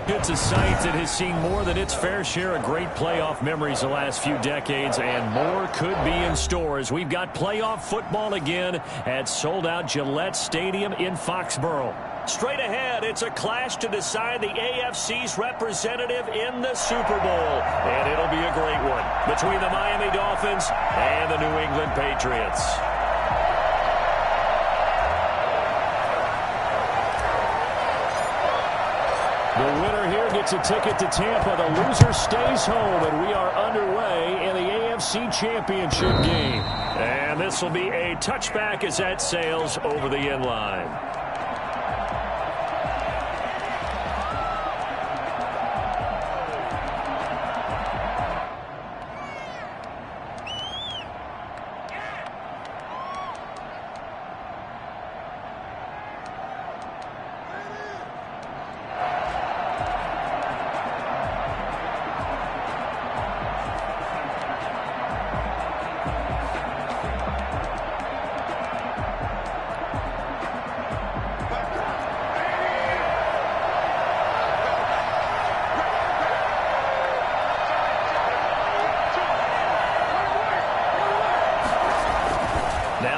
It's a site that has seen more than its fair share of great playoff memories the last few decades, and more could be in store as we've got playoff football again at sold-out Gillette Stadium in Foxborough. Straight ahead, it's a clash to decide the AFC's representative in the Super Bowl, and it'll be a great one between the Miami Dolphins and the New England Patriots. The winner here gets a ticket to Tampa. The loser stays home, and we are underway in the AFC Championship game. And this will be a touchback as that sails over the end line.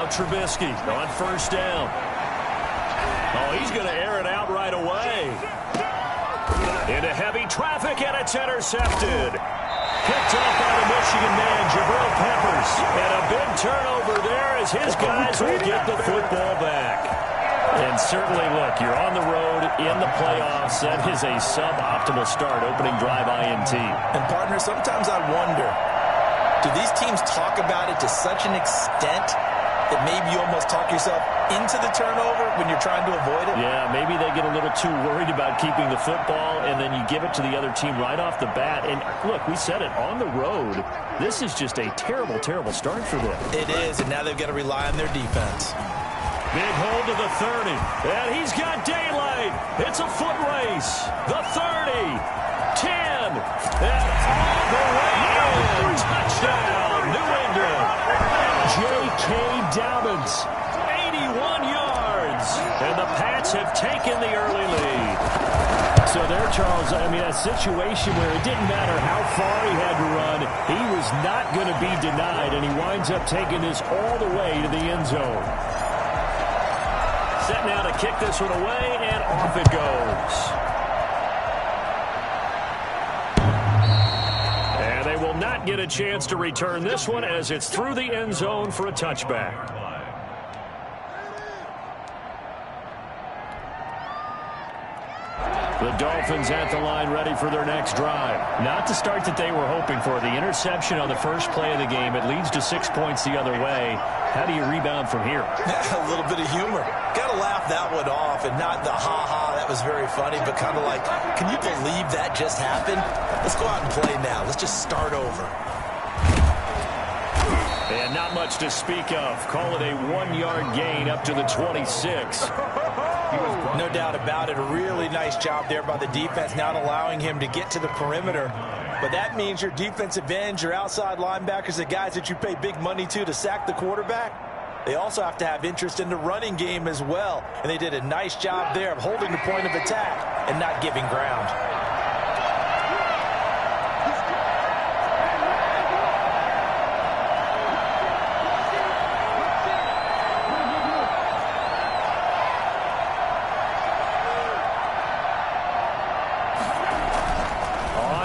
Trubisky on first down. Oh, he's going to air it out right away. Into heavy traffic, and it's intercepted. Picked off by the Michigan man, Jabril Peppers. And a big turnover there as his guys will get the football back. And certainly, look, you're on the road in the playoffs. That is a suboptimal start, opening drive INT. And, partner, sometimes I wonder, do these teams talk about it to such an extent that maybe you almost talk yourself into the turnover when you're trying to avoid it? Yeah, maybe they get a little too worried about keeping the football, and then you give it to the other team right off the bat. And, look, we said it, on the road, this is just a terrible, terrible start for them. It is, and now they've got to rely on their defense. Big hold to the 30, and he's got daylight. It's a foot race. The 30, 10, and all the way in. Touchdown, New England. J.K. Dobbins, 81 yards. And the Pats have taken the early lead. So there, Charles, I mean, a situation where it didn't matter how far he had to run, he was not going to be denied, and he winds up taking this all the way to the end zone. Set now to kick this one away, and off it goes. Will not get a chance to return this one as it's through the end zone for a touchback. The Dolphins at the line ready for their next drive. Not the start that they were hoping for. The interception on the first play of the game. It leads to 6 points the other way. How do you rebound from here? A little bit of humor. Got to laugh that one off, and not the ha-ha, that was very funny, but kind of like, can you believe that just happened? Let's go out and play now. Let's just start over. And not much to speak of. Call it a 1-yard gain up to the 26. No doubt about it. A really nice job there by the defense, not allowing him to get to the perimeter. But that means your defensive ends, your outside linebackers, the guys that you pay big money to sack the quarterback, they also have to have interest in the running game as well. And they did a nice job there of holding the point of attack and not giving ground.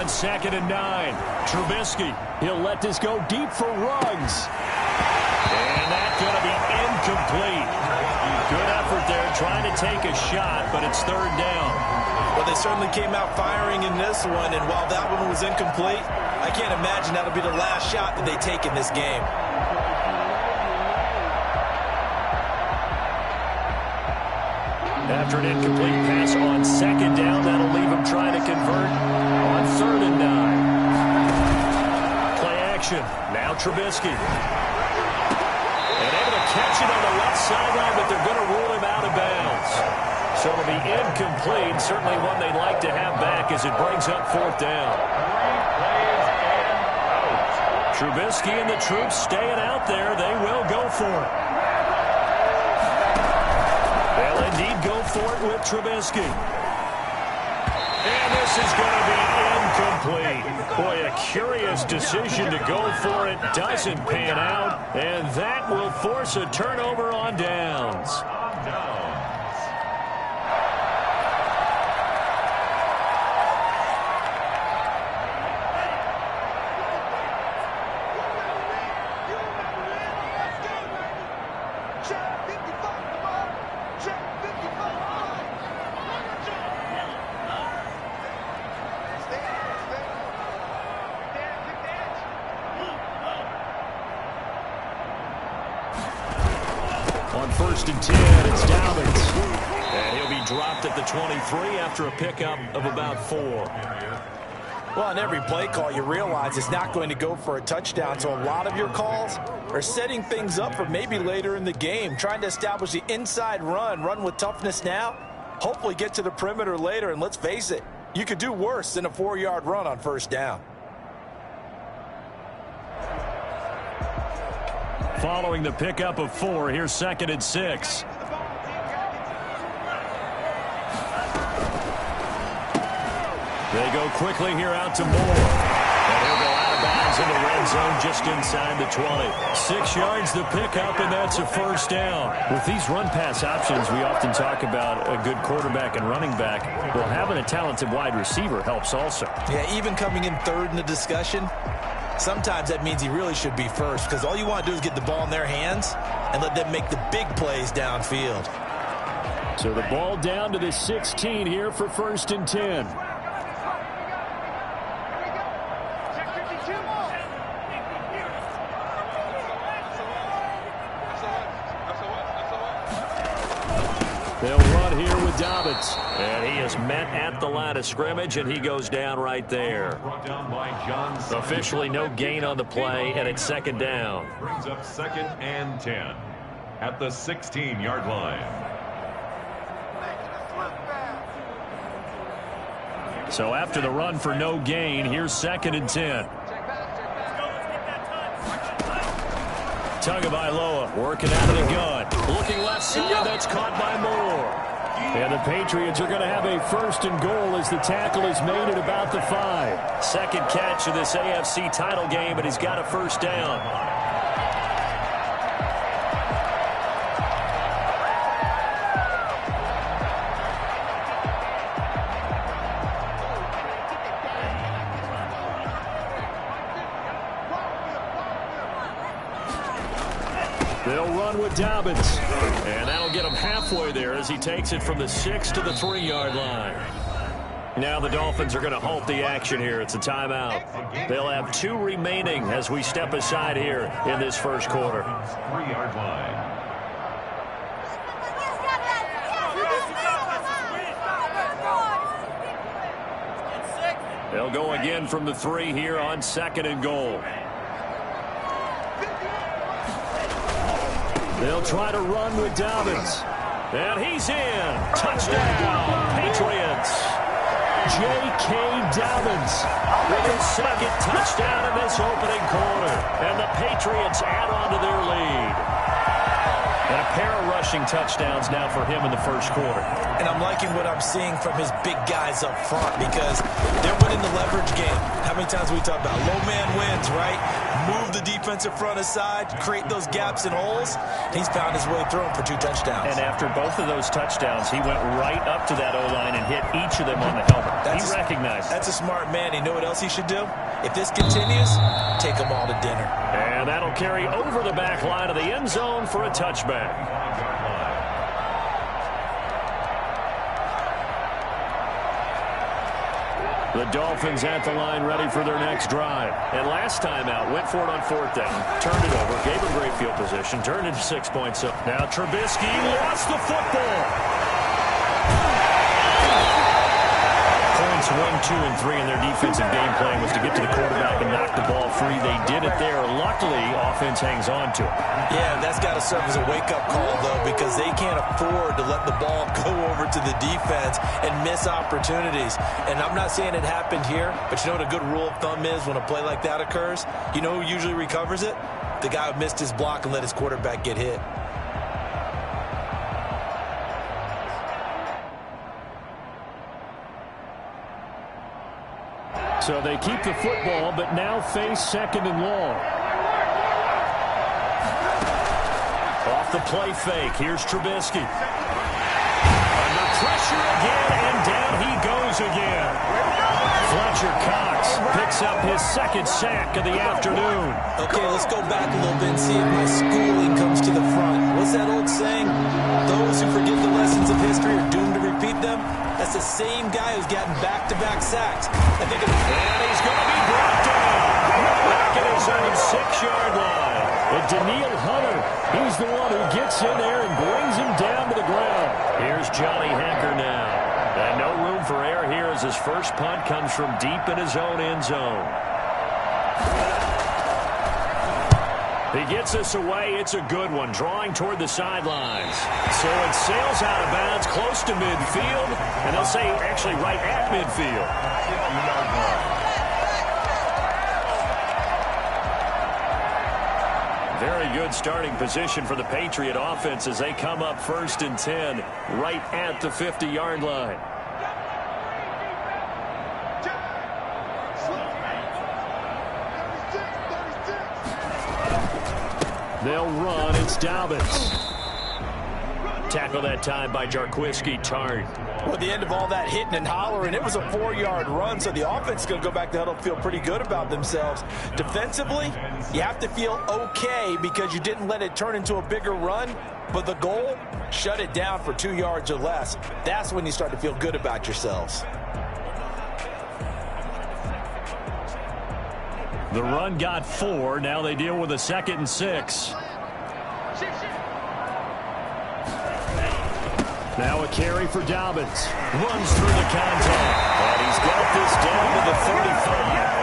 Second and 9. Trubisky. He'll let this go deep for Ruggs. And that's going to be incomplete. Good effort there trying to take a shot, but it's third down. Well, they certainly came out firing in this one, and while that one was incomplete, I can't imagine that'll be the last shot that they take in this game. After an incomplete pass on second down, that'll leave him trying to convert on third and 9. Play action. Now Trubisky. And able to catch it on the left sideline, but they're going to rule him out of bounds. So it'll be incomplete. Certainly one they'd like to have back as it brings up fourth down. Trubisky and the troops staying out there. They will go for it. They'll indeed go for it with Trubisky. And this is going to be incomplete. Boy, a curious decision to go for it. Doesn't pan out. And that will force a turnover on downs. On 1st and 10, it's Dobbins. And he'll be dropped at the 23 after a pickup of about 4. Well, on every play call, you realize it's not going to go for a touchdown, so a lot of your calls are setting things up for maybe later in the game, trying to establish the inside run with toughness now, hopefully get to the perimeter later, and let's face it, you could do worse than a 4-yard run on 1st down. Following the pickup of 4, here's 2nd and 6. They go quickly here out to Moore. And he'll go out of bounds in the red zone just inside the 20. 6 yards the pickup, and that's a 1st down. With these run-pass options, we often talk about a good quarterback and running back. Well, having a talented wide receiver helps also. Yeah, even coming in 3rd in the discussion, sometimes that means he really should be 1st, because all you want to do is get the ball in their hands and let them make the big plays downfield. So the ball down to the 16 here for 1st and 10. They'll run here with Dobbins. And he is met at the line of scrimmage, and he goes down right there. Officially no gain on the play, and it's 2nd down. Brings up 2nd and 10 at the 16-yard line. So after the run for no gain, here's 2nd and 10. Tagovailoa working out of the gun. Looking left side, that's caught by Moore. And the Patriots are going to have a 1st and goal as the tackle is made at about the 5. Second catch of this AFC title game, and he's got a 1st down. They'll run with Dobbins. And that'll get him halfway there as he takes it from the 6 to the 3-yard line. Now the Dolphins are going to halt the action here. It's a timeout. They'll have 2 remaining as we step aside here in this 1st quarter. 3-yard line. They'll go again from the 3 here on 2nd and goal. They'll try to run with Dobbins. And he's in. Touchdown, Patriots. J.K. Dobbins with his 2nd touchdown in this opening quarter. And the Patriots add on to their lead. And a pair of rushing touchdowns now for him in the 1st quarter. And I'm liking what I'm seeing from his big guys up front because they're winning the leverage game. How many times we talk about low man wins, right? Move the defensive front aside, create those gaps and holes. He's found his way through them for 2 touchdowns. And after both of those touchdowns, he went right up to that O-line and hit each of them on the helmet. He recognized it. That's a smart man. You know what else he should do? If this continues, take them all to dinner. And that'll carry over the back line of the end zone for a touchback. The Dolphins at the line ready for their next drive. And last time out, went for it on 4th down, turned it over, gave him great field position, turned into 6 points up. Now Trubisky lost the football. Points 1, 2, and 3 in their defensive game plan was to get to the quarterback and knock the ball free. They did it there. Luckily, offense hangs on to it. Yeah, that's got to serve as a wake-up call, though, because they can't afford to let the ball go over to the defense and miss opportunities. And I'm not saying it happened here, but you know what a good rule of thumb is when a play like that occurs? You know who usually recovers it? The guy who missed his block and let his quarterback get hit. So they keep the football, but now face second and long. Off the play fake. Here's Trubisky. Under pressure again, and down he goes again. Fletcher Cox picks up his second sack of the afternoon. Okay, let's go back a little bit and see if my schooling comes to the front. What's that old saying? Those who forget the lessons of history are doomed to repeat them. That's the same guy who's gotten back-to-back sacks. I think it's... And he's going to be brought down back at his own 6-yard line. And Daniil Hunter, he's the one who gets in there and brings him down to the ground. Here's Johnny Hacker now. And no room for error here as his first punt comes from deep in his own end zone. He gets us away. It's a good one, drawing toward the sidelines. So it sails out of bounds close to midfield, and they'll say actually right at midfield. Very good starting position for the Patriot offense as they come up 1st and 10 right at the 50-yard line. They'll run. It's Dobbins. Tackle that time by Jarquiski Tartt. Well, at the end of all that hitting and hollering, it was a 4-yard run, so the offense is going to go back to huddle and feel pretty good about themselves. Defensively, you have to feel okay because you didn't let it turn into a bigger run, but the goal, shut it down for 2 yards or less. That's when you start to feel good about yourselves. The run got 4. Now they deal with a 2nd and 6. Now a carry for Dobbins. Runs through the contact. And he's got this down to the 35.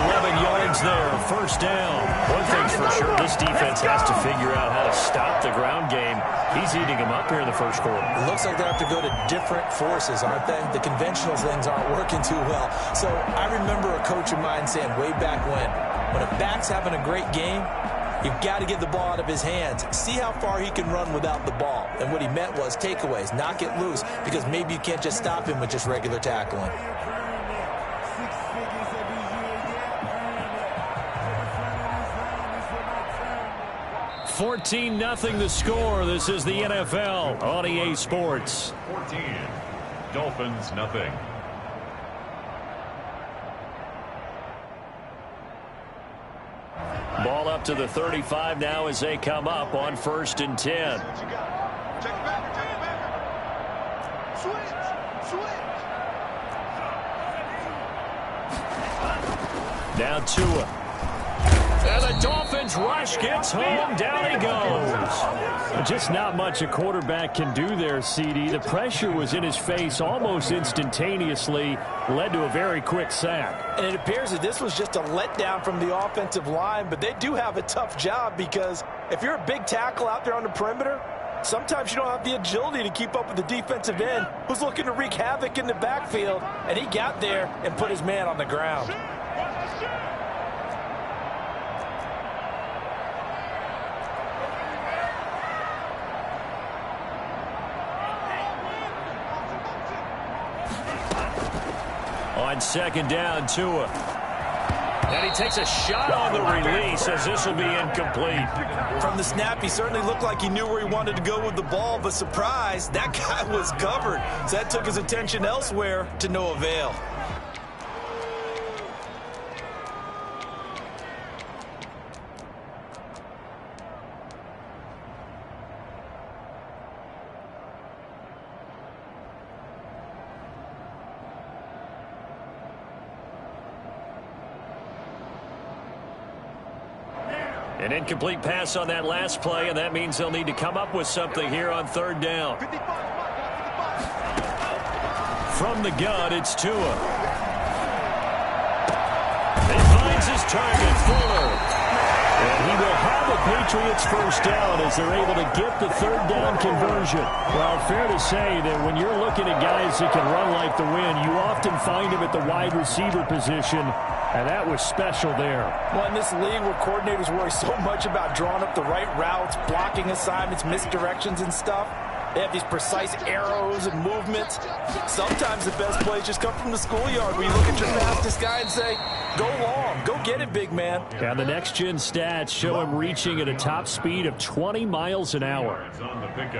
11 yards there. 1st down. One thing's for sure, this defense has to figure out how to stop the ground game. He's eating them up here in the 1st quarter. It looks like they have to go to different forces, aren't they? The conventional things aren't working too well. So I remember a coach of mine saying way back when a back's having a great game, you've got to get the ball out of his hands. See how far he can run without the ball. And what he meant was takeaways, knock it loose, because maybe you can't just stop him with just regular tackling. $14-0 the score. This is the NFL on EA Sports. 14. Dolphins, nothing. Ball up to the 35 now as they come up on 1st and 10. Now Tua. And the Dolphins rush gets home. Down he goes. Just not much a quarterback can do there, CD. The pressure was in his face almost instantaneously. Led to a very quick sack. And it appears that this was just a letdown from the offensive line, but they do have a tough job because if you're a big tackle out there on the perimeter, sometimes you don't have the agility to keep up with the defensive end who's looking to wreak havoc in the backfield, and he got there and put his man on the ground. On 2nd down, Tua. And he takes a shot on the release as this will be incomplete. From the snap, he certainly looked like he knew where he wanted to go with the ball, but surprise, that guy was covered. So that took his attention elsewhere to no avail. An incomplete pass on that last play, and that means they'll need to come up with something here on 3rd down. From the gun, it's Tua. He finds his target, Fuller. And he will have the Patriots 1st down as they're able to get the 3rd down conversion. Well, fair to say that when you're looking at guys that can run like the wind, you often find them at the wide receiver position. And that was special there. Well, in this league where coordinators worry so much about drawing up the right routes, blocking assignments, misdirections and stuff, They have these precise arrows and movements. Sometimes the best plays just come from the schoolyard where you look at your fastest guy and say, go long, go get it, big man. And the next-gen stats show him reaching at a top speed of 20 miles an hour.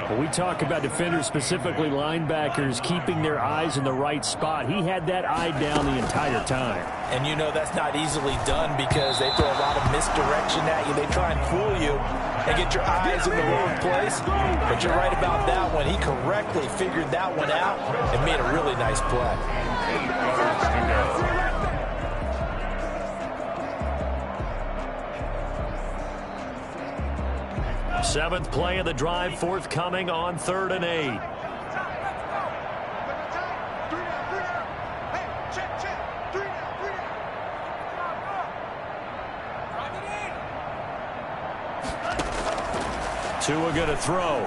When we talk about defenders, specifically linebackers, keeping their eyes in the right spot, he had that eye down the entire time. And you know that's not easily done because they throw a lot of misdirection at you. They try and fool you and get your eyes in the wrong place. But you're right about that one. He correctly figured that one out and made a really nice play. 7th play of the drive forthcoming on 3rd and 8. Tua going to throw.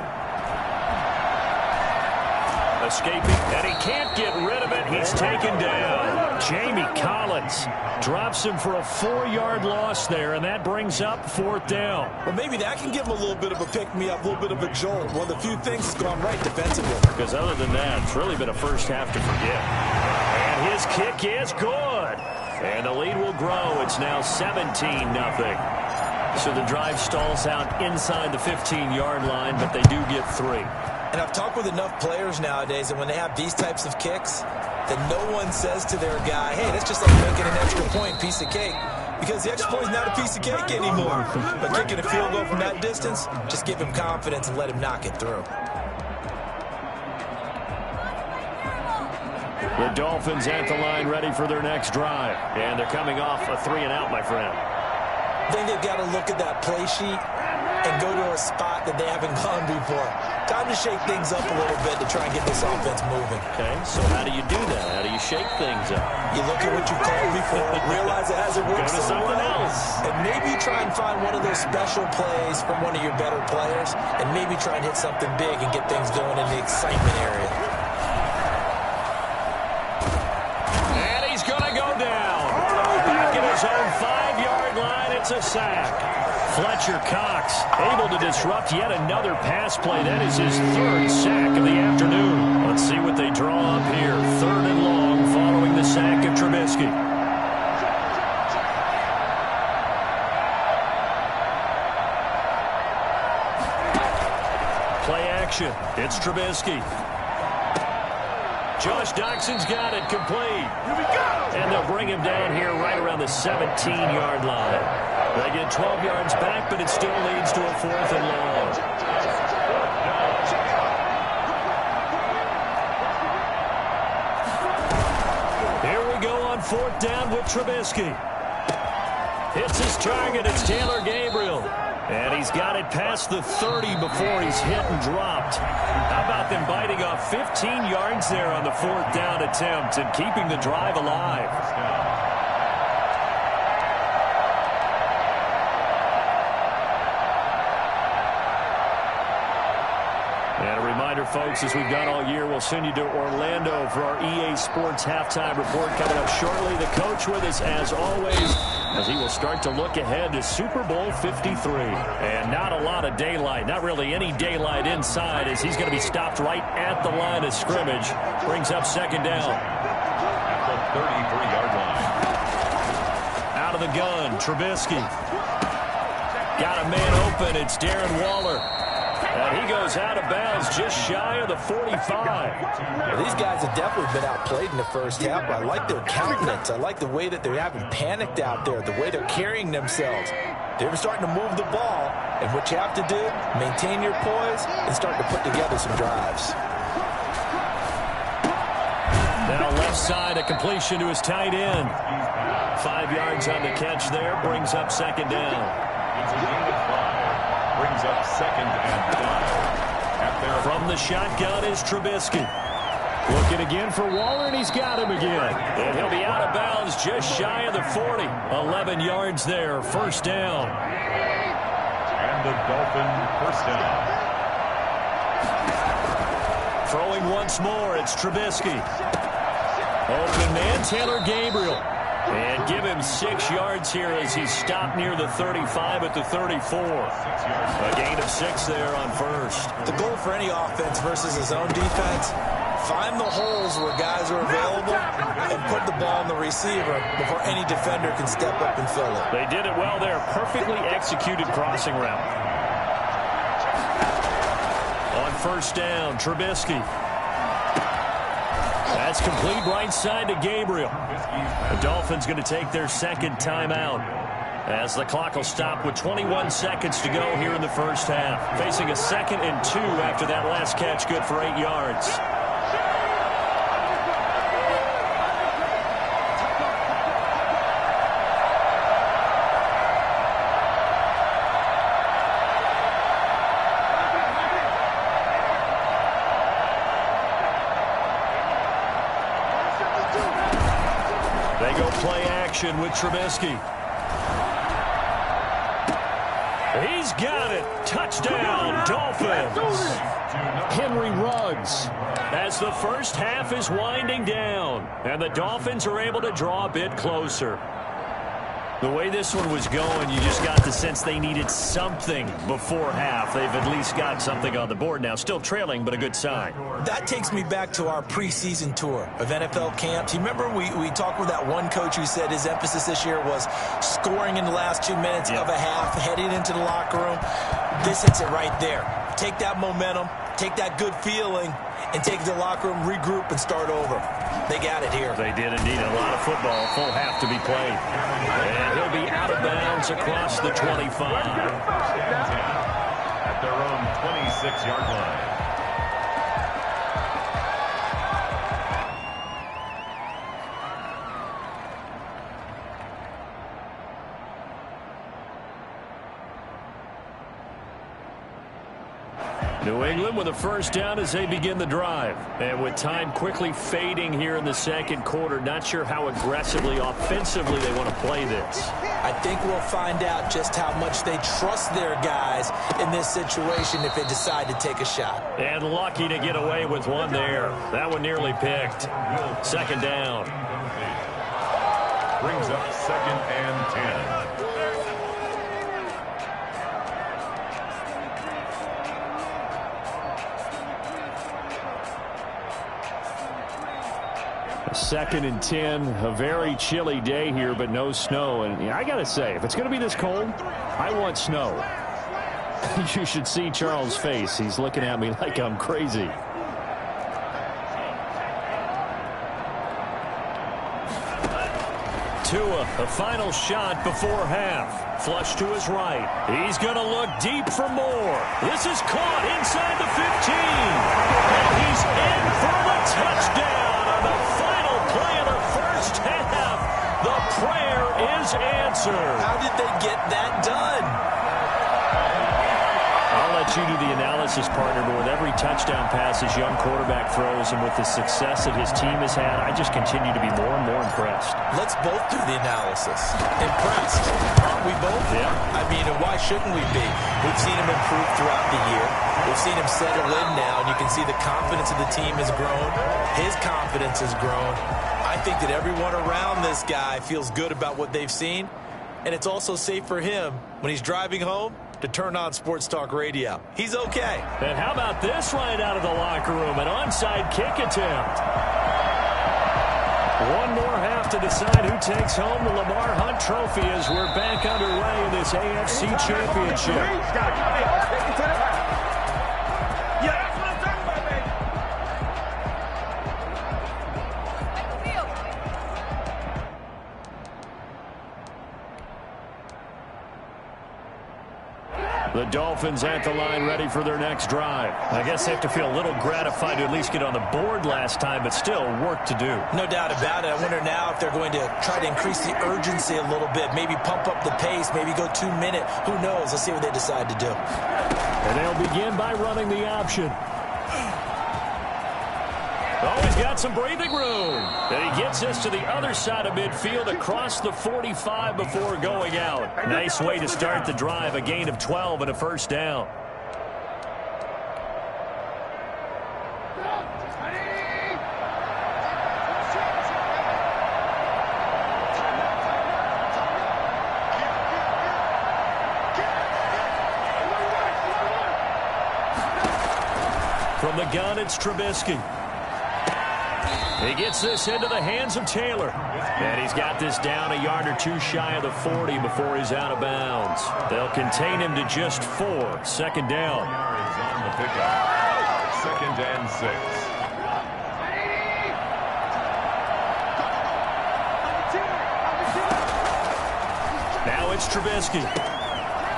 Escaping, and he can't get rid of it. He's taken down. Jamie Collins drops him for a 4-yard loss there, and that brings up 4th down. Well, maybe that can give him a little bit of a pick-me-up, a little bit of a jolt. One of the few things that's gone right defensively. Because other than that, it's really been a first half to forget. And his kick is good. And the lead will grow. It's now 17-0. So the drive stalls out inside the 15-yard line, but they do get 3. And I've talked with enough players nowadays that when they have these types of kicks, that no one says to their guy, hey, that's just like making an extra point, piece of cake. Because the extra point is not a piece of cake anymore. But kicking a field goal from that distance, just give him confidence and let him knock it through. The Dolphins at the line ready for their next drive. And they're coming off a 3-and-out, my friend. I think they've got to look at that play sheet and go to a spot that they haven't gone before. Time to shake things up a little bit to try and get this offense moving. Okay, so how do you do that? How do you shake things up? You look at what you've called before, realize it hasn't worked Go to something else. And maybe try and find one of those special plays from one of your better players, and maybe try and hit something big and get things going in the excitement area. And he's going to go down. Back in his own 5-yard line, it's a sack. Fletcher Cox able to disrupt yet another pass play. That is his 3rd sack of the afternoon. Let's see what they draw up here. 3rd and long following the sack of Trubisky. Play action. It's Trubisky. Josh Doxson's got it complete. Here we go. And they'll bring him down here right around the 17-yard line. They get 12 yards back, but it still leads to a 4th and long. Here we go on 4th down with Trubisky. Hits his target. It's Taylor Gabriel. And he's got it past the 30 before he's hit and dropped. How about them biting off 15 yards there on the 4th down attempt and keeping the drive alive? And a reminder, folks, as we've done all year, we'll send you to Orlando for our EA Sports halftime report coming up shortly. The coach with us, as always, as he will start to look ahead to Super Bowl 53. And not a lot of daylight, not really any daylight inside, as he's going to be stopped right at the line of scrimmage. Brings up 2nd down. At the 33-yard line. Out of the gun, Trubisky. Got a man open. It's Darren Waller. And he goes out of bounds just shy of the 45. Well, these guys have definitely been outplayed in the first half. I like their countenance. I like the way that they haven't panicked out there, the way they're carrying themselves. They're starting to move the ball. And what you have to do, maintain your poise and start to put together some drives. Now left side, a completion to his tight end. 5 yards on the catch there, brings up 2nd down. It's a gain of 5. Brings up 2nd and 5. From the shotgun is Trubisky. Looking again for Waller, and he's got him again. And he'll be out of bounds just shy of the 40. 11 yards there, 1st down. And the Dolphin 1st down. Throwing once more, it's Trubisky. Open man, Taylor Gabriel. And give him 6 yards here as he's stopped near the 35 at the 34. A gain of 6 there on first. The goal for any offense versus his own defense, find the holes where guys are available and put the ball in the receiver before any defender can step up and fill it. They did it well there. Perfectly executed crossing route. On first down, Trubisky. That's complete right side to Gabriel. The Dolphins going to take their second timeout as the clock will stop with 21 seconds to go here in the first half. Facing a 2nd and 2 after that last catch, good for 8 yards. They go play action with Trubisky. He's got it. Touchdown, Dolphins. Henry Ruggs. As the first half is winding down, and the Dolphins are able to draw a bit closer. The way this one was going, you just got the sense they needed something before half. They've at least got something on the board now. Still trailing, but a good sign. That takes me back to our preseason tour of NFL camps. You remember we talked with that one coach who said his emphasis this year was scoring in the last 2 minutes of a half, heading into the locker room. This hits it right there. Take that momentum, take that good feeling, and take it to the locker room, regroup, and start over. They got it here. They did indeed. A lot of football, full half to be played. And he'll be out of bounds across the 25. At their own 26-yard line. New England with a first down as they begin the drive. And with time quickly fading here in the second quarter, not sure how aggressively, offensively they want to play this. I think we'll find out just how much they trust their guys in this situation if they decide to take a shot. And lucky to get away with one there. That one nearly picked. Second down. Brings up 2nd and 10. Second and 10, a very chilly day here, but no snow. And I got to say, if it's going to be this cold, I want snow. You should see Charles' face. He's looking at me like I'm crazy. Tua, a final shot before half. Flush to his right. He's going to look deep for more. This is caught inside the 15. And he's in for the touchdown on the final play of the first half. The prayer is answered. How did they get that done? I'll let you do the analysis, partner, but with every touchdown pass his young quarterback throws and with the success that his team has had, I just continue to be more and more impressed. Let's both do the analysis. Impressed. Aren't we both? Yeah. I mean, and why shouldn't we be? We've seen him improve throughout the year. We've seen him settle in now, and you can see the confidence of the team has grown. His confidence has grown. I think that everyone around this guy feels good about what they've seen, and it's also safe for him when he's driving home to turn on Sports Talk Radio. He's okay. And how about this right out of the locker room? An onside kick attempt. One more half to decide who takes home the Lamar Hunt Trophy as we're back underway in this AFC Championship. The Dolphins at the line ready for their next drive. I guess they have to feel a little gratified to at least get on the board last time, but still work to do. No doubt about it. I wonder now if they're going to try to increase the urgency a little bit, maybe pump up the pace, maybe go 2 minute. Who knows? Let's see what they decide to do. And they'll begin by running the option. Oh, he's got some breathing room. And he gets us to the other side of midfield across the 45 before going out. Nice way to start the drive. A gain of 12 and a first down. From the gun, it's Trubisky. He gets this into the hands of Taylor. And he's got this down a yard or two shy of the 40 before he's out of bounds. They'll contain him to just 4. Second down. Yards on the pickup. Second and 6. Now it's Trubisky.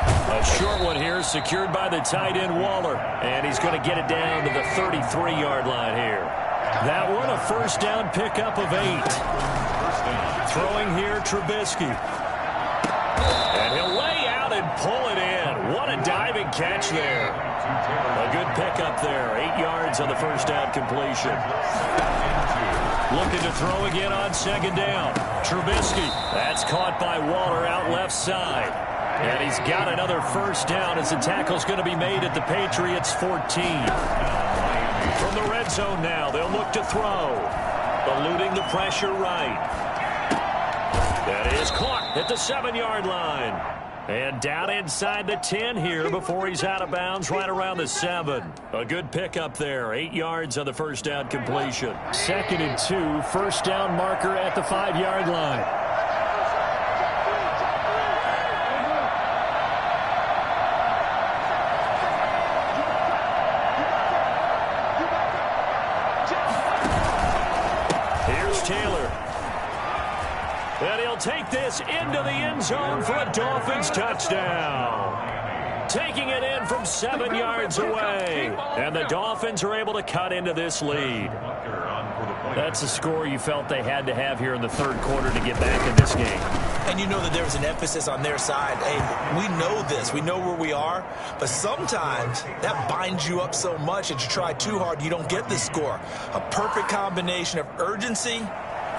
A short one here secured by the tight end Waller. And he's going to get it down to the 33-yard line here. That one a first down pickup of 8. Throwing here Trubisky. And he'll lay out and pull it in. What a diving catch there. A good pickup there. 8 yards on the first down completion. Looking to throw again on second down. Trubisky. That's caught by Waller out left side. And he's got another first down as the tackle's going to be made at the Patriots' 14. From the red zone now, they'll look to throw. Eluding the pressure right. That is caught at the 7-yard line. And down inside the 10 here before he's out of bounds right around the 7. A good pickup there. 8 yards on the first down completion. 2nd and 2, first down marker at the 5-yard line. Taylor. And he'll take this into the end zone for a Dolphins touchdown. Taking it in from 7 yards away. And the Dolphins are able to cut into this lead. That's a score you felt they had to have here in the third quarter to get back in this game. And you know that there was an emphasis on their side. Hey, we know this. We know where we are. But sometimes that binds you up so much that you try too hard, you don't get the score. A perfect combination of urgency,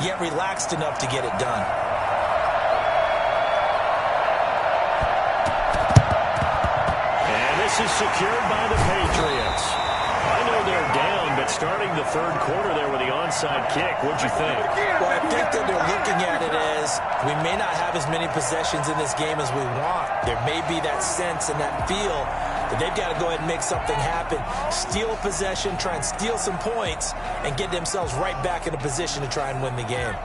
yet relaxed enough to get it done. And this is secured by the Patriots. I know they're down, but starting the third quarter there with the onside kick, what'd you think? Well, I think that they're looking at it as we may not have as many possessions in this game as we want. There may be that sense and that feel that they've got to go ahead and make something happen. Steal a possession, try and steal some points, and get themselves right back in a position to try and win the game.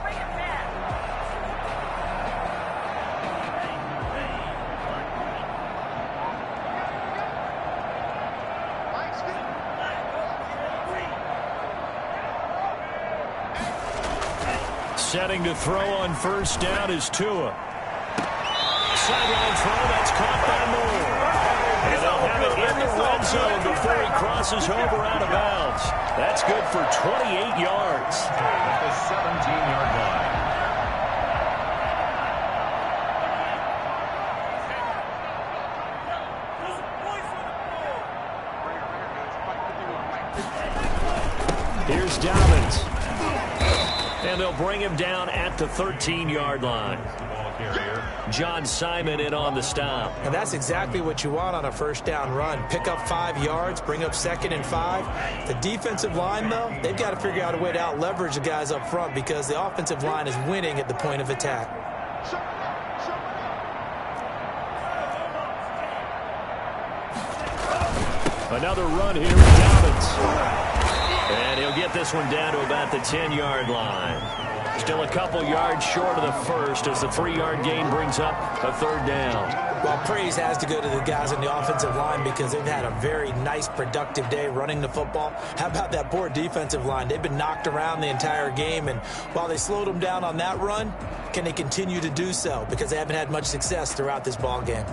Setting to throw on first down is Tua. Sideline throw, that's caught by Moore. And they'll have it in the red zone before he crosses over out of bounds. That's good for 28 yards. At the 17-yard line. Here's Dobbins. And they'll bring him down at the 13-yard line. John Simon in on the stop. And that's exactly what you want on a first down run. Pick up 5 yards, bring up 2nd and 5. The defensive line, though, they've got to figure out a way to out-leverage the guys up front because the offensive line is winning at the point of attack. Another run here with Dobbins. And he'll get this one down to about the 10-yard line. Still a couple yards short of the first as the 3-yard gain brings up a third down. Well, praise has to go to the guys on the offensive line because they've had a very nice, productive day running the football. How about that poor defensive line? They've been knocked around the entire game, and while they slowed them down on that run, can they continue to do so? Because they haven't had much success throughout this ball game.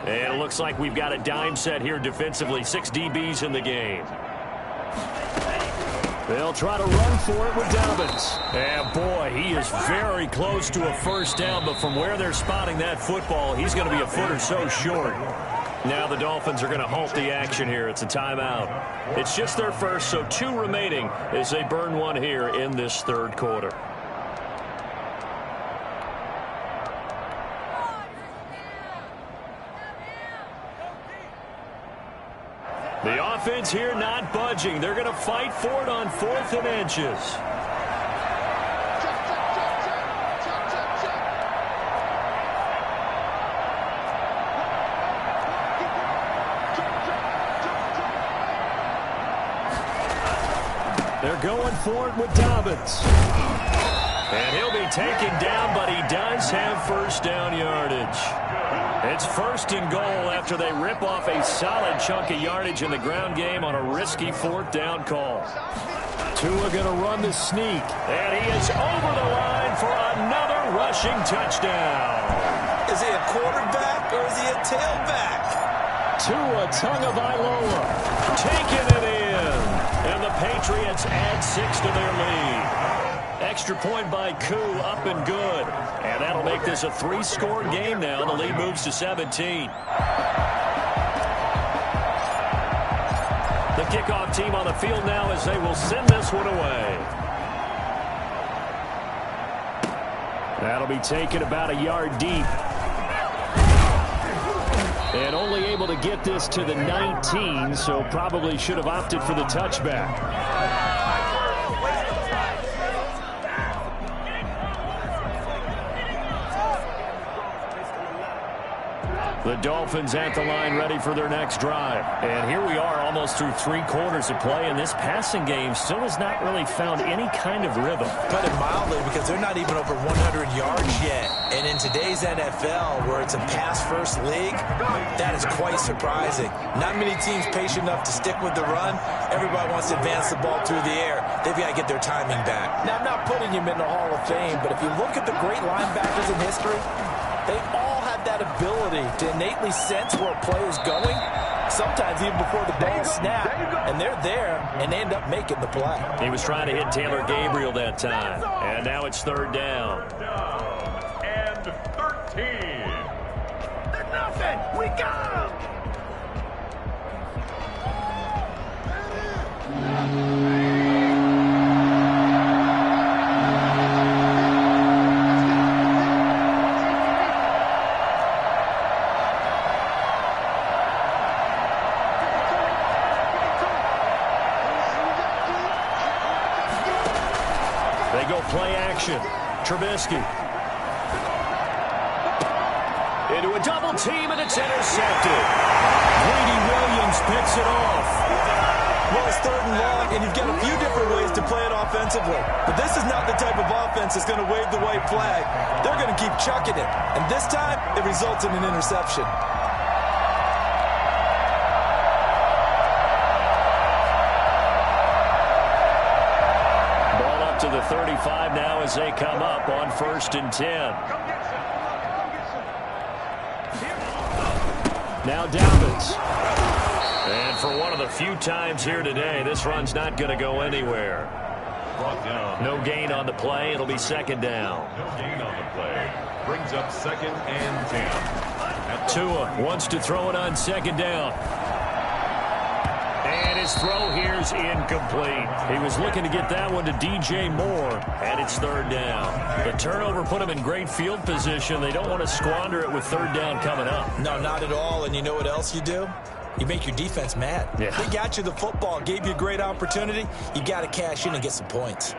And it looks like we've got a dime set here defensively. 6 DBs in the game. They'll try to run for it with Dobbins. And boy, he is very close to a first down, but from where they're spotting that football, he's going to be a foot or so short. Now the Dolphins are going to halt the action here. It's a timeout. It's just their first, so 2 remaining as they burn one here in this third quarter. The offense here not budging. They're going to fight for it on 4th and inches. They're going for it with Dobbins. And he'll be taken down, but he does have first down yardage. It's first and goal after they rip off a solid chunk of yardage in the ground game on a risky fourth down call. Tua going to run the sneak, and he is over the line for another rushing touchdown. Is he a quarterback or is he a tailback? Tua Tagovailoa taking it in, and the Patriots add 6 to their lead. Extra point by Koo, up and good. And that'll make this a 3-score game now. The lead moves to 17. The kickoff team on the field now as they will send this one away. That'll be taken about a yard deep. And only able to get this to the 19, so probably should have opted for the touchback. The Dolphins at the line ready for their next drive. And here we are almost through 3 quarters of play, and this passing game still has not really found any kind of rhythm. Put it mildly, because they're not even over 100 yards yet. And in today's NFL, where it's a pass-first league, that is quite surprising. Not many teams patient enough to stick with the run. Everybody wants to advance the ball through the air. They've got to get their timing back. Now, I'm not putting him in the Hall of Fame, but if you look at the great linebackers in history, they all have that ability to innately sense where a play is going, sometimes even before the ball snaps, and they're there, and they end up making the play. He was trying to hit Taylor Gabriel that time, and now it's third down. And 13. There's nothing. We got him. Play action. Trubisky. Into a double team, and it's intercepted. Greedy Williams picks it off. Well, it's third and long, and you've got a few different ways to play it offensively. But this is not the type of offense that's going to wave the white flag. They're going to keep chucking it. And this time, it results in an interception. To the 35 now as they come up on 1st and 10. Now Dobbins. And for one of the few times here today, this run's not going to go anywhere. No gain on the play. It'll be second down. No gain on the play. Brings up 2nd and 10. Tua wants to throw it on second down. And his throw here's incomplete. He was looking to get that one to DJ Moore, and it's third down. The turnover put him in great field position. They don't want to squander it with third down coming up. No, not at all. And you know what else you do? You make your defense mad. Yeah. They got you the football, gave you a great opportunity. You got to cash in and get some points.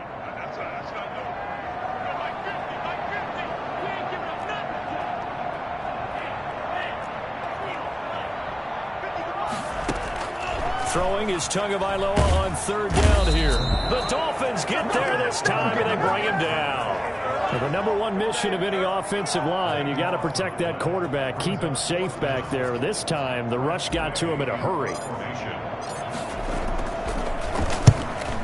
Throwing is Tagovailoa on third down here. The Dolphins get there this time, and they bring him down. The number one mission of any offensive line, you got to protect that quarterback, keep him safe back there. This time, the rush got to him in a hurry.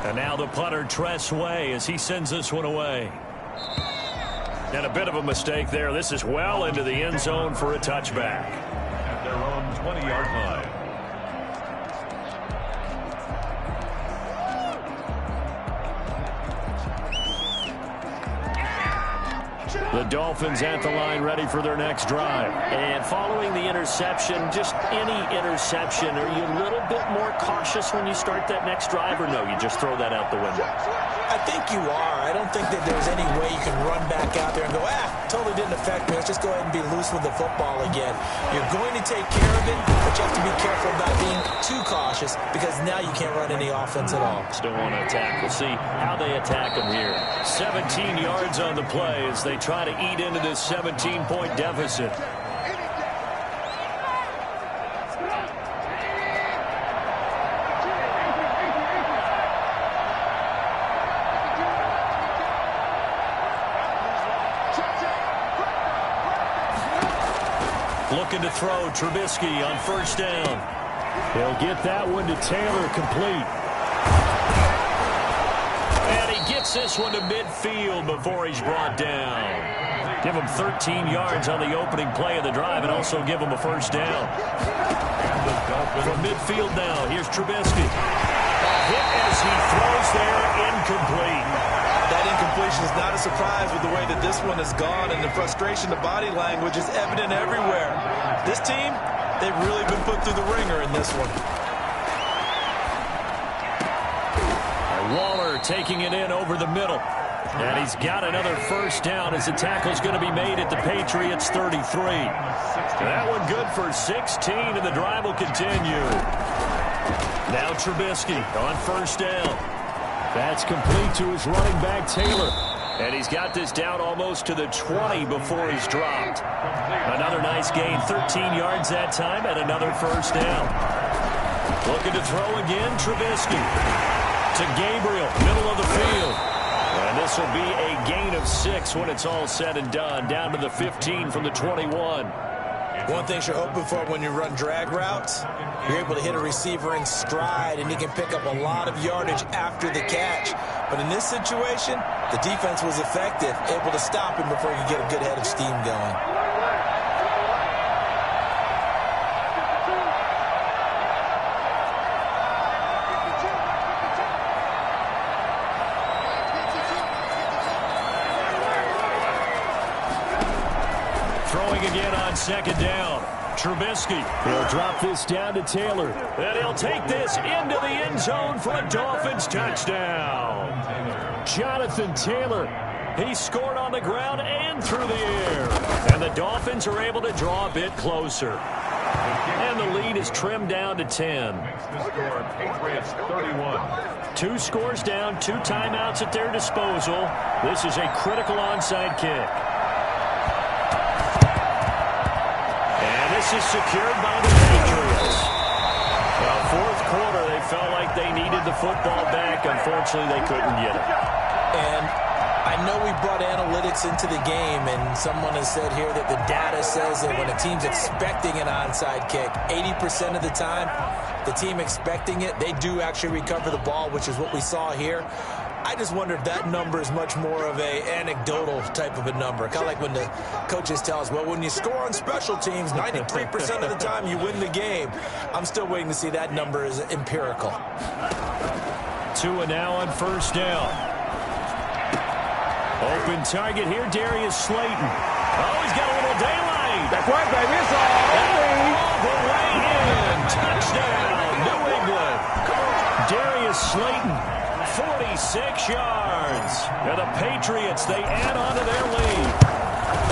And now the punter, Tress Way, as he sends this one away. And a bit of a mistake there. This is well into the end zone for a touchback. At their own 20-yard line. The Dolphins at the line ready for their next drive. And following the interception, just any interception, are you a little bit more cautious when you start that next drive, or no, you just throw that out the window? I think you are. I don't think that there's any way you can run back out there and go, totally didn't affect me. Let's just go ahead and be loose with the football again. You're going to take care of it, but you have to be careful about being too cautious, because now you can't run any offense at all. Still want to attack. We'll see how they attack them here. 17 yards on the play as they try to eat into this 17-point deficit. Looking to throw. Trubisky on first down. He'll get that one to Taylor, complete. And he gets this one to midfield before he's brought down. Give him 13 yards on the opening play of the drive and also give him a first down. From midfield now, here's Trubisky. Hit as he throws there, incomplete. That incompletion is not a surprise with the way that this one has gone, and the frustration, the body language is evident everywhere. This team, they've really been put through the ringer in this one. Waller taking it in over the middle. And he's got another first down as the tackle's going to be made at the Patriots' 33. That one good for 16, and the drive will continue. Now Trubisky on first down. That's complete to his running back, Taylor. And he's got this down almost to the 20 before he's dropped. Another nice gain, 13 yards that time, and another first down. Looking to throw again, Trubisky. To Gabriel, middle of the field. And this will be a gain of 6 when it's all said and done, down to the 15 from the 21. One thing you're hoping for when you run drag routes, you're able to hit a receiver in stride, and he can pick up a lot of yardage after the catch. But in this situation, the defense was effective, able to stop him before he could get a good head of steam going. Again on second down. Trubisky will drop this down to Taylor. And he'll take this into the end zone for a Dolphins touchdown. Jonathan Taylor. He scored on the ground and through the air. And the Dolphins are able to draw a bit closer. And the lead is trimmed down to 10. Patriots 31. 2 scores down, 2 timeouts at their disposal. This is a critical onside kick. This is secured by the Patriots. Well, fourth quarter, they felt like they needed the football back. Unfortunately, they couldn't get it. And I know we brought analytics into the game, and someone has said here that the data says that when a team's expecting an onside kick, 80% of the time, the team expecting it, they do actually recover the ball, which is what we saw here. I just wonder if that number is much more of a anecdotal type of a number. Kind of like when the coaches tell us, well, when you score on special teams, 93% of the time you win the game. I'm still waiting to see that number is empirical. Tua now on first down. Open target here, Darius Slayton. Oh, he's got a little daylight. That's right, baby. It's all the way in. Touchdown, New England. Darius Slayton. 46 yards. And the Patriots, they add on to their lead.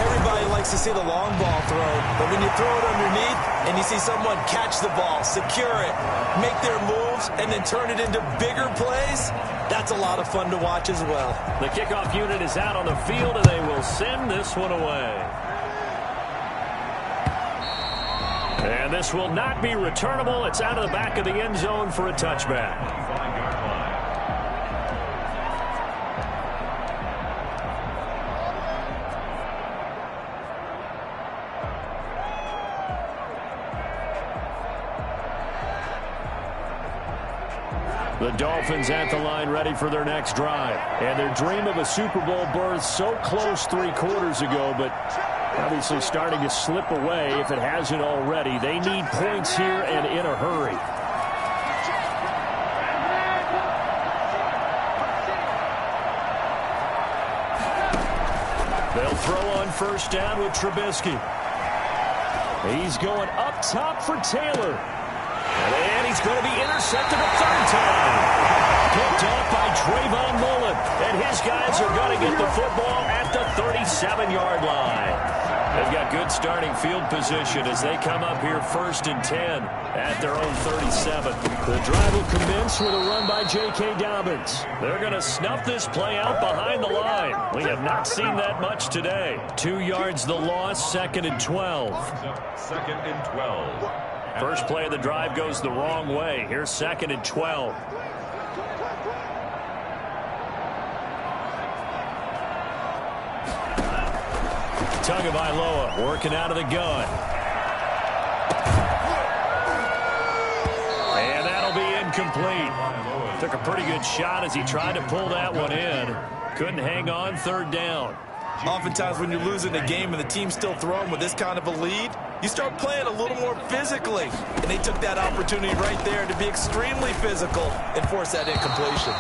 Everybody likes to see the long ball thrown, but when you throw it underneath and you see someone catch the ball, secure it, make their moves, and then turn it into bigger plays, that's a lot of fun to watch as well. The kickoff unit is out on the field, and they will send this one away. And this will not be returnable. It's out of the back of the end zone for a touchback. The Dolphins at the line ready for their next drive. And their dream of a Super Bowl berth so close 3 quarters ago, but obviously starting to slip away if it hasn't already. They need points here and in a hurry. They'll throw on first down with Trubisky. He's going up top for Taylor. And he's going to be intercepted a 3rd time. Picked off by Trayvon Mullen. And his guys are going to get the football at the 37-yard line. They've got good starting field position as they come up here 1st and 10 at their own 37. The drive will commence with a run by J.K. Dobbins. They're going to snuff this play out behind the line. We have not seen that much today. 2 yards the loss, 2nd and 12. 2nd and 12. First play of the drive goes the wrong way. Here's 2nd and 12. Tagovailoa working out of the gun. incomplete. Took a pretty good shot as he tried to pull that one in. Couldn't hang on third down. Oftentimes when you're losing a game and the team's still throwing with this kind of a lead, you start playing a little more physically. And they took that opportunity right there to be extremely physical and force that incompletion.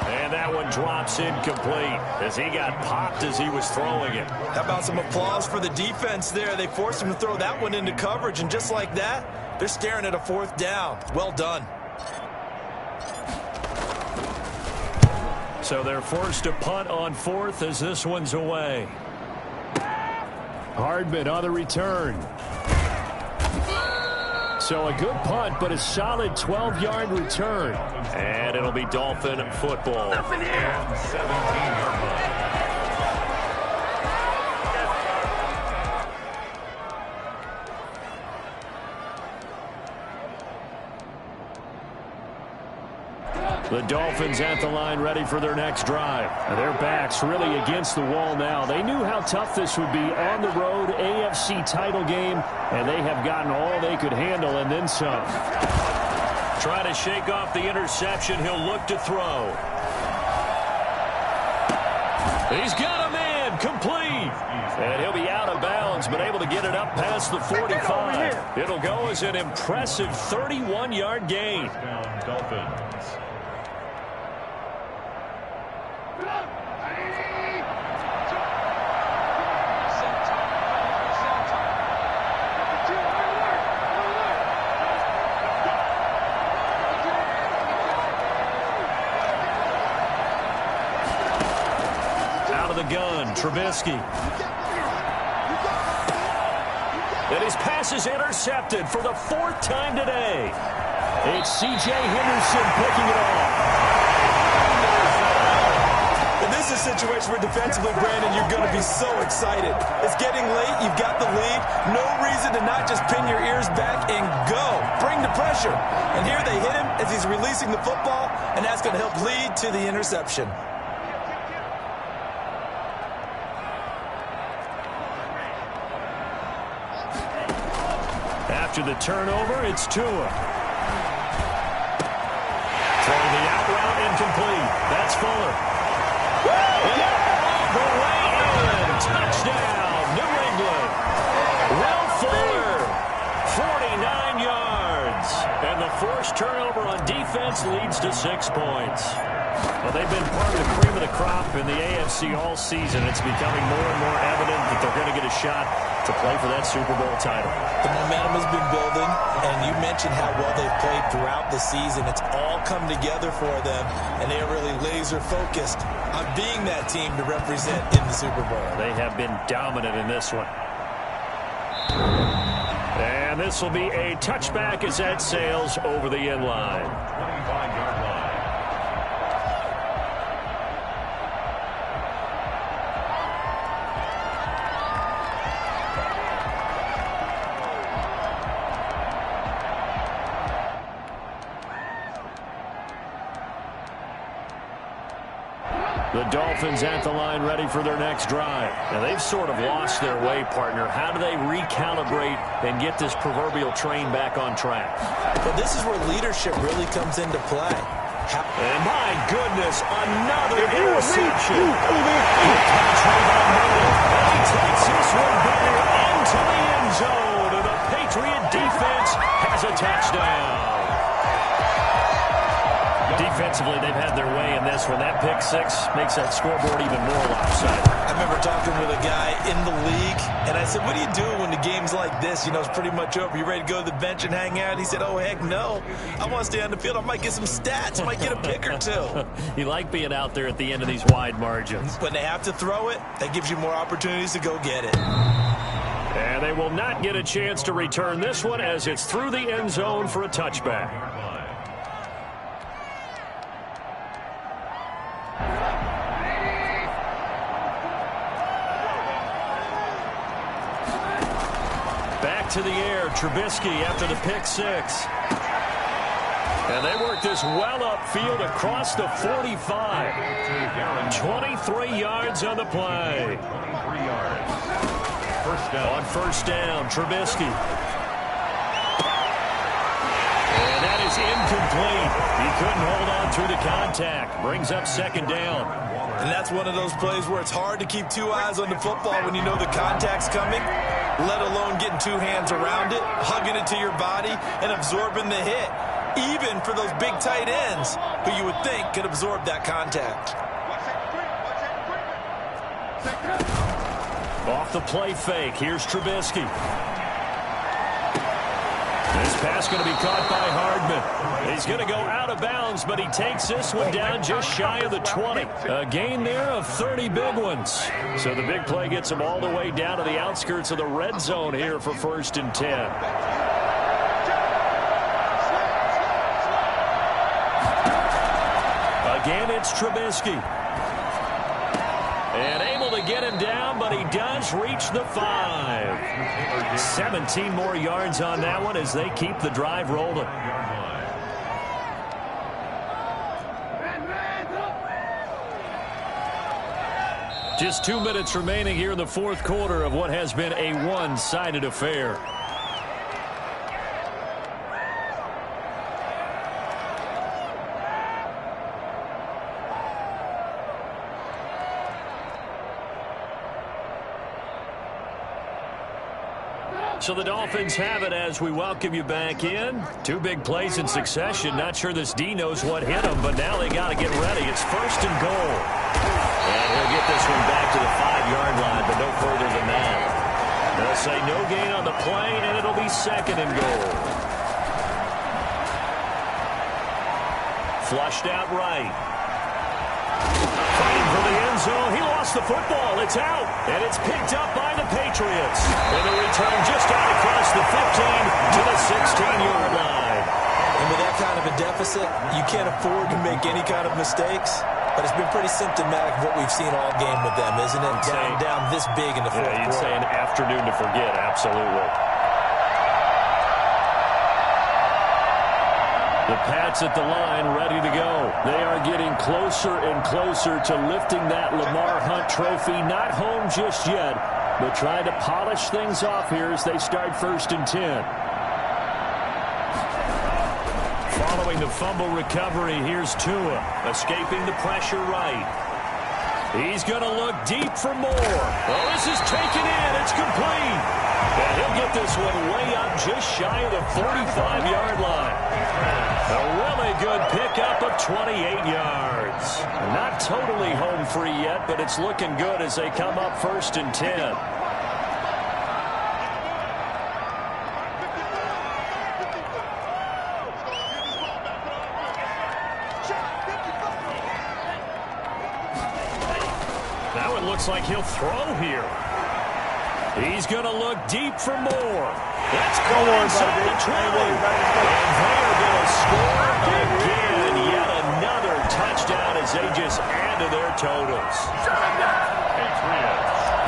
And that one drops incomplete as he got popped as he was throwing it. How about some applause for the defense there? They forced him to throw that one into coverage, and just like that, they're staring at a fourth down. Well done. So they're forced to punt on fourth as this one's away. Hardman on the return. So a good punt, but a solid 12-yard return. And it'll be Dolphin football. And 17-yard line. The Dolphins at the line ready for their next drive. Their backs really against the wall now. They knew how tough this would be on the road, AFC title game, and they have gotten all they could handle and then some. Trying to shake off the interception. He'll look to throw. He's got a man complete. And he'll be out of bounds, but able to get it up past the 45. It'll go as an impressive 31-yard gain. Down Dolphins. Gun, Trubisky. And his pass is intercepted for the fourth time today. It's C.J. Henderson picking it off. And this is a situation where defensively, Brandon, you're going to be so excited. It's getting late. You've got the lead. No reason to not just pin your ears back and go. Bring the pressure. And here they hit him as he's releasing the football, and that's going to help lead to the interception. After the turnover, it's Tua. Throwing the out route incomplete. That's Fuller. The way in. Touchdown, New England. Will Fuller, 49 yards. And the forced turnover on defense leads to 6 points. Well, they've been part of the cream of the crop in the AFC all season. It's becoming more and more evident that they're going to get a shot to play for that Super Bowl title. The momentum has been building, and you mentioned how well they've played throughout the season. It's all come together for them, and they are really laser-focused on being that team to represent in the Super Bowl. They have been dominant in this one. And this will be a touchback as that sails over the end line. 25-yard line. The Dolphins at the line ready for their next drive. Now, they've sort of lost their way, partner. How do they recalibrate and get this proverbial train back on track? Well, this is where leadership really comes into play. And my goodness, another interception. He takes this one here into the end zone, and the Patriot defense has a touchdown. Defensively, they've had their way in this one. That pick six makes that scoreboard even more lopsided. I remember talking with a guy in the league, and I said, what do you do when the game's like this? You know, it's pretty much over. You ready to go to the bench and hang out? He said, oh, heck no. I want to stay on the field. I might get some stats. I might get a pick or two. You like being out there at the end of these wide margins. When they have to throw it, that gives you more opportunities to go get it. And they will not get a chance to return this one as it's through the end zone for a touchback. To the air, Trubisky after the pick six. And they work this well upfield across the 45. 23 yards on the play. 23 yards. First down. On first down, Trubisky. And that is incomplete. incomplete. He couldn't hold on through the contact. Brings up second down. And that's one of those plays where it's hard to keep two eyes on the football when you know the contact's coming, let alone getting two hands around it, hugging it to your body, and absorbing the hit, even for those big tight ends who you would think could absorb that contact. Off the play fake. Here's Trubisky. This pass going to be caught by Hardman. He's going to go out of bounds, but he takes this one down just shy of the 20. A gain there of 30 big ones. So the big play gets him all the way down to the outskirts of the red zone here for 1st and 10. Again, it's Trubisky. And able to get him down, but he does reach the 5. 17 more yards on that one as they keep the drive rolling. Just 2 minutes remaining here in the 4th quarter of what has been a one-sided affair. So the Dolphins have it as we welcome you back in. 2 big plays in succession. Not sure this D knows what hit him, but now they got to get ready. It's 1st and goal. And he'll get this one back to the 5-yard line, but no further than that. They'll say no gain on the play, and it'll be 2nd and goal. Flushed out right. Fighting for the end zone. He lost the football. It's out. And it's picked up by the Patriots. And the return just out across the 15 to the 16-yard line. And with that kind of a deficit, you can't afford to make any kind of mistakes. But it's been pretty symptomatic of what we've seen all game with them, isn't it? Down this big in the 4th quarter. You'd say an afternoon to forget. Absolutely. The Pats at the line, ready to go. They are getting closer and closer to lifting that Lamar Hunt trophy. Not home just yet, but trying to polish things off here as they start 1st and 10. Following the fumble recovery, here's Tua, escaping the pressure right. He's going to look deep for more. Well, this is taken in. It's complete. And he'll get this one way up just shy of the 45-yard line. A really good pickup of 28 yards. Not totally home free yet, but it's looking good as they come up 1st and 10. Now it looks like he'll throw here. He's going to look deep for more. Let's go inside the 20. And they're going to score again. Yet another touchdown as they just add to their totals.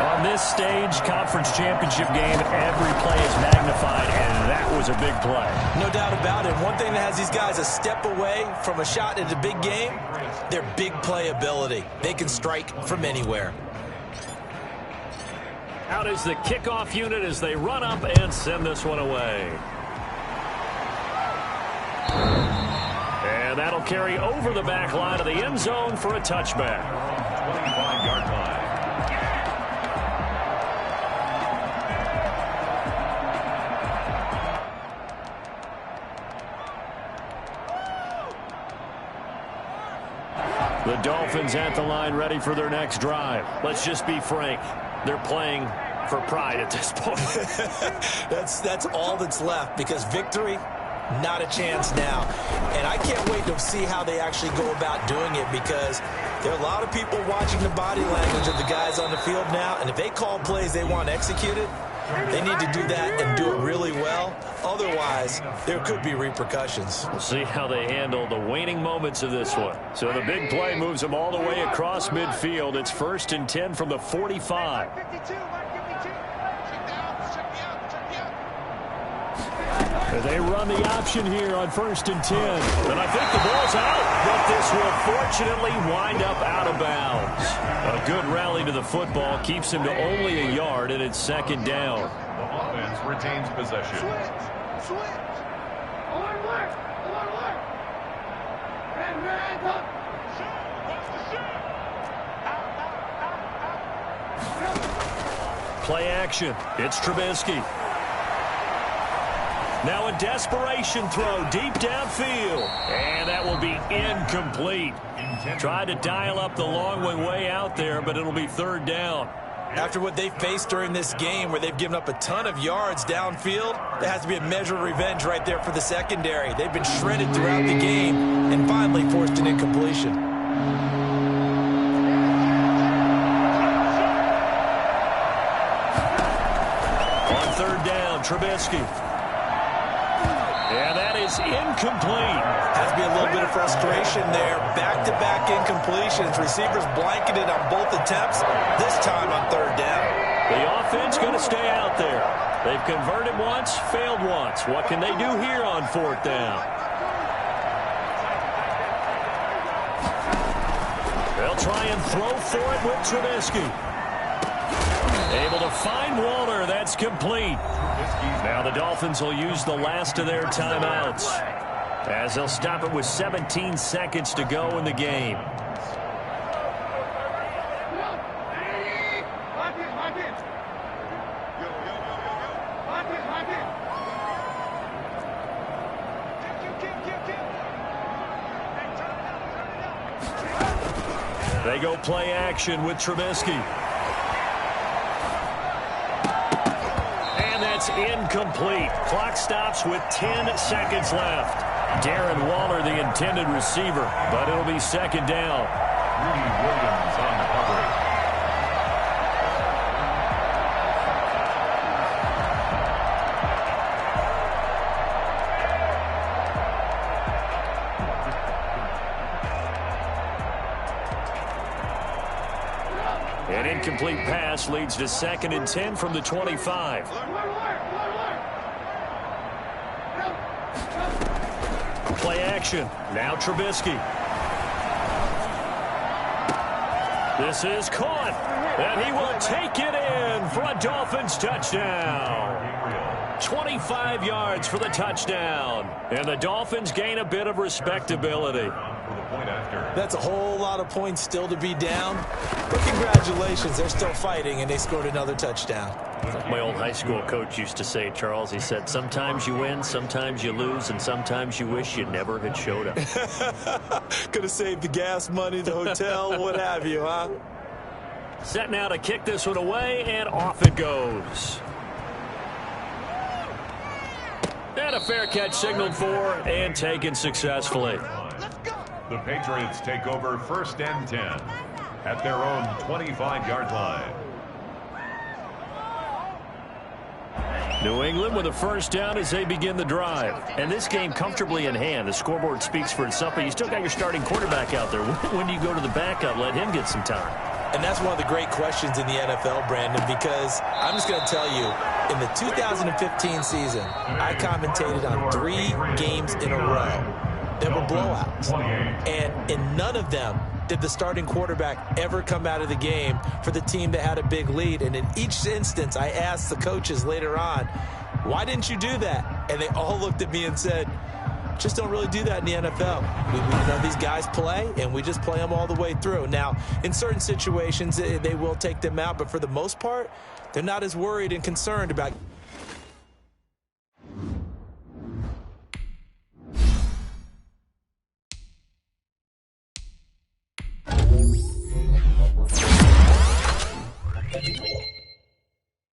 On this stage, conference championship game, every play is magnified, and that was a big play. No doubt about it. One thing that has these guys a step away from a shot at a big game, their big play ability. They can strike from anywhere. Out is the kickoff unit as they run up and send this one away. And that'll carry over the back line of the end zone for a touchback. 25-yard line. The Dolphins at the line ready for their next drive. Let's just be frank. They're playing for pride at this point. That's all that's left, because victory, not a chance now. And I can't wait to see how they actually go about doing it, because there are a lot of people watching the body language of the guys on the field now, and if they call plays they want executed, they need to do that and do it really well. Otherwise, there could be repercussions. We'll see how they handle the waning moments of this one. So the big play moves them all the way across midfield. It's 1st and 10 from the 45. They run the option here on 1st and 10. And I think the ball's out, but this will fortunately wind up out of bounds. A good rally to the football keeps him to only a yard, and it's 2nd down. The offense retains possession. Play action. It's Trubisky. Now a desperation throw deep downfield. And that will be incomplete. Tried to dial up the long way out there, but it'll be third down. After what they faced during this game where they've given up a ton of yards downfield, there has to be a measure of revenge right there for the secondary. They've been shredded throughout the game and finally forced an incompletion. On third down, Trubisky. Yeah, that is incomplete. Has to be a little bit of frustration there. Back-to-back incompletions. Receivers blanketed on both attempts, this time on third down. The offense going to stay out there. They've converted once, failed once. What can they do here on fourth down? They'll try and throw for it with Trubisky. Able to find Waller. That's complete. Now the Dolphins will use the last of their timeouts as they'll stop it with 17 seconds to go in the game. They go play action with Trubisky. Incomplete. Clock stops with 10 seconds left. Darren Waller, the intended receiver, but it'll be second down. Rudy Williams on the coverage. An incomplete pass leads to 2nd and 10 from the 25. Play action. Now Trubisky. This is caught. And he will take it in for a Dolphins touchdown. 25 yards for the touchdown. And the Dolphins gain a bit of respectability. That's a whole lot of points still to be down. But congratulations, they're still fighting, and they scored another touchdown. My old high school coach used to say, Charles, he said, sometimes you win, sometimes you lose, and sometimes you wish you never had showed up. Could have saved the gas money, the hotel, what have you, huh? Set now to kick this one away, and off it goes. And a fair catch signaled for and taken successfully. The Patriots take over 1st and 10 at their own 25-yard line. New England with a first down as they begin the drive. And this game comfortably in hand. The scoreboard speaks for itself, but you still got your starting quarterback out there. When do you go to the backup? Let him get some time. And that's one of the great questions in the NFL, Brandon, because I'm just going to tell you, in the 2015 season, I commentated on 3 games in a row. There were blowouts. And in none of them did the starting quarterback ever come out of the game for the team that had a big lead. And in each instance, I asked the coaches later on, why didn't you do that? And they all looked at me and said, just don't really do that in the NFL. We know these guys play, and we just play them all the way through. Now, in certain situations, they will take them out. But for the most part, they're not as worried and concerned about